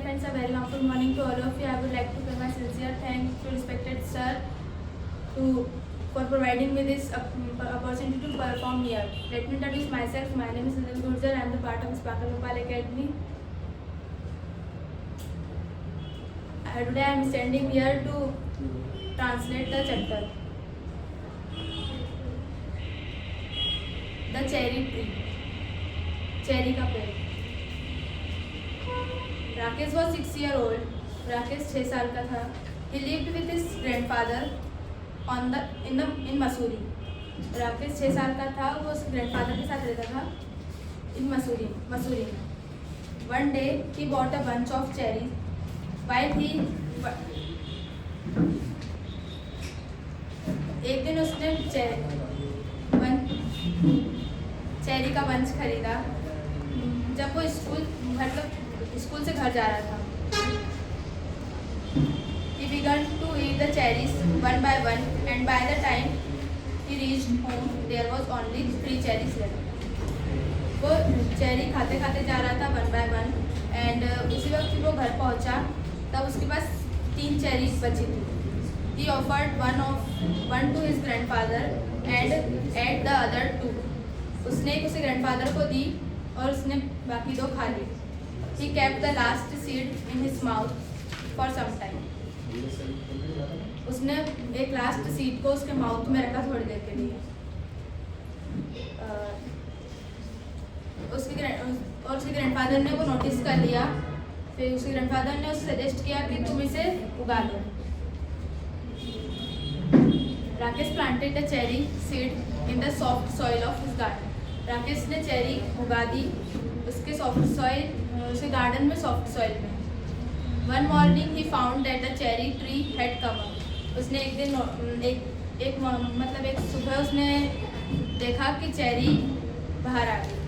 dear friends, a very good morning to all of you. I would like to pay my sincere thanks to respected sir for providing me this opportunity to perform here. Let me introduce myself. My name is Sunil Gurjar. I am the part of Sparkle Gopal Academy. Today I am standing here to translate the chapter. The cherry tree. Cherry का पेड़. Rakesh was 6 years old. Rakesh 6 साल का था. He lived with his grandfather in Mussoorie. Rakesh 6 साल का था. वो उसके ग्रैंडफादर के साथ रहता था इन मसूरी में. One day he bought a bunch of cherries. एक दिन उसने चेरी का बंच खरीदा जब वो स्कूल से घर जा रहा था. He began to eat the cherries one by one, and by the time he reached home, there was only 3 cherries left. वो चेरी खाते खाते जा रहा था one by one, and उसी वक्त वो घर पहुंचा तब उसके पास 3 चेरीज बची थी. He offered one to his grandfather and ate the other 2. उसने एक उसे ग्रैंडफादर को दी और उसने बाकी 2 खा ली. He kept the last seed in his mouth for some time. उसने एक लास्ट सीड को उसके माउथ में रखा थोड़ी देर के लिए. उसके ग्रैंडफादर ने वो नोटिस कर लिया. फिर उसके ग्रैंडफादर ने उसे सजेस्ट किया कि तुम इसे उगा लो. Rakesh planted the cherry seed in the soft soil of his garden. Rakesh ने चेरी उगा दी उसके उसके गार्डन में सॉफ्ट सॉइल में. One morning he found that the cherry tree had come up. उसने एक दिन एक सुबह उसने देखा कि चेरी बाहर आ गई.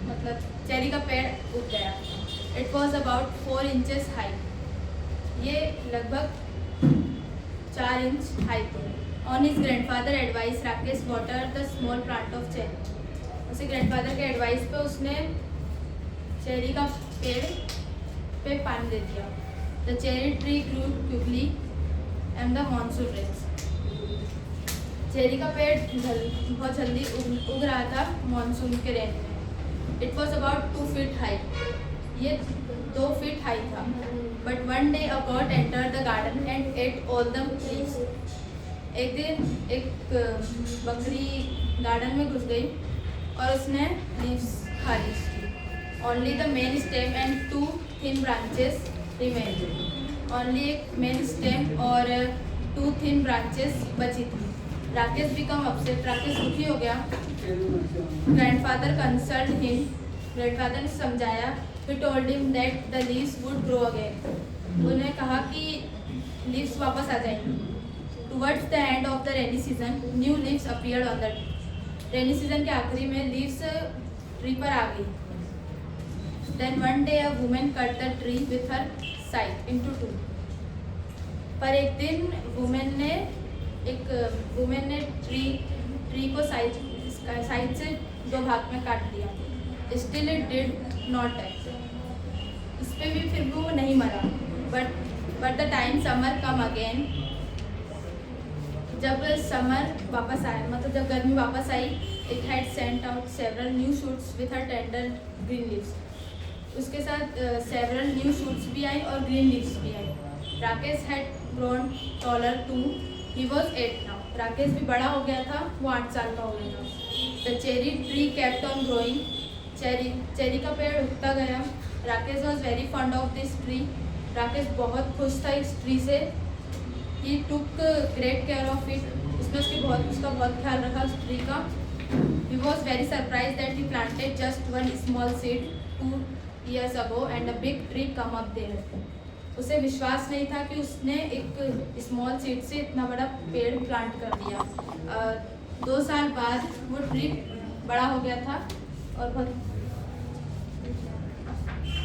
मतलब चेरी का पेड़ उग गया. It was about 4 inches high. ये लगभग 4 इंच हाई थी. On his grandfather advice, Rakesh watered the small plant of cherry. उसे ग्रैंडफादर के एडवाइस पे उसने चेरी का पेड़ पे पानी दे दिया. The cherry tree grew quickly and the monsoon rains. Cherry का पेड़ बहुत जल्दी उग रहा था मानसून के रेन में. It was about 2 feet high. ये 2 feet high था. But one day a bird entered the garden and ate all the leaves. एक दिन एक बकरी गार्डन में घुस गई और उसने लीव्स खा ली उसकी. Only the main stem and 2 thin branches remained. Only एक मेन स्टेम और 2 thin branches बची थी. Rakesh become upset. राकेश दुखी हो गया. Grandfather consoled him. ग्रैंडफादर ने समझाया. He told him that the leaves would grow again. उन्हें कहा कि लीव्स वापस आ जाएंगी. Towards the end of the rainy season, new leaves appeared on the tree. Rainy season के आखिरी में लीव्स ट्री पर आ गई. Then one day a woman cut the tree with her scythe into 2. पर एक दिन वुमेन ने ट्री को साइड से 2 भाग में काट दिया. Still it did not die. इस पे भी फिर भी वो नहीं मरा. But the time summer come again. जब समर वापस आया मतलब जब गर्मी वापस आई, it had sent out several new shoots with her tender green leaves. उसके साथ several new shoots भी आई और green leaves भी आई. Rakesh had grown taller too. He was 8 now. Rakesh भी बड़ा हो गया था. वो 8 साल का हो गया था. The cherry tree kept on growing. Cherry का पेड़ उगता गया. Rakesh was very fond of this tree. Rakesh बहुत खुश था इस ट्री से. He took great care of it. उसने उसका बहुत ख्याल रखा उस ट्री का. He was very surprised that he planted just one small seed 2 years ago and a big tree come up there. उसे विश्वास नहीं था कि उसने एक स्मॉल सीड से इतना बड़ा पेड़ प्लांट कर दिया. 2 साल बाद वो ट्री बड़ा हो गया था और बहुत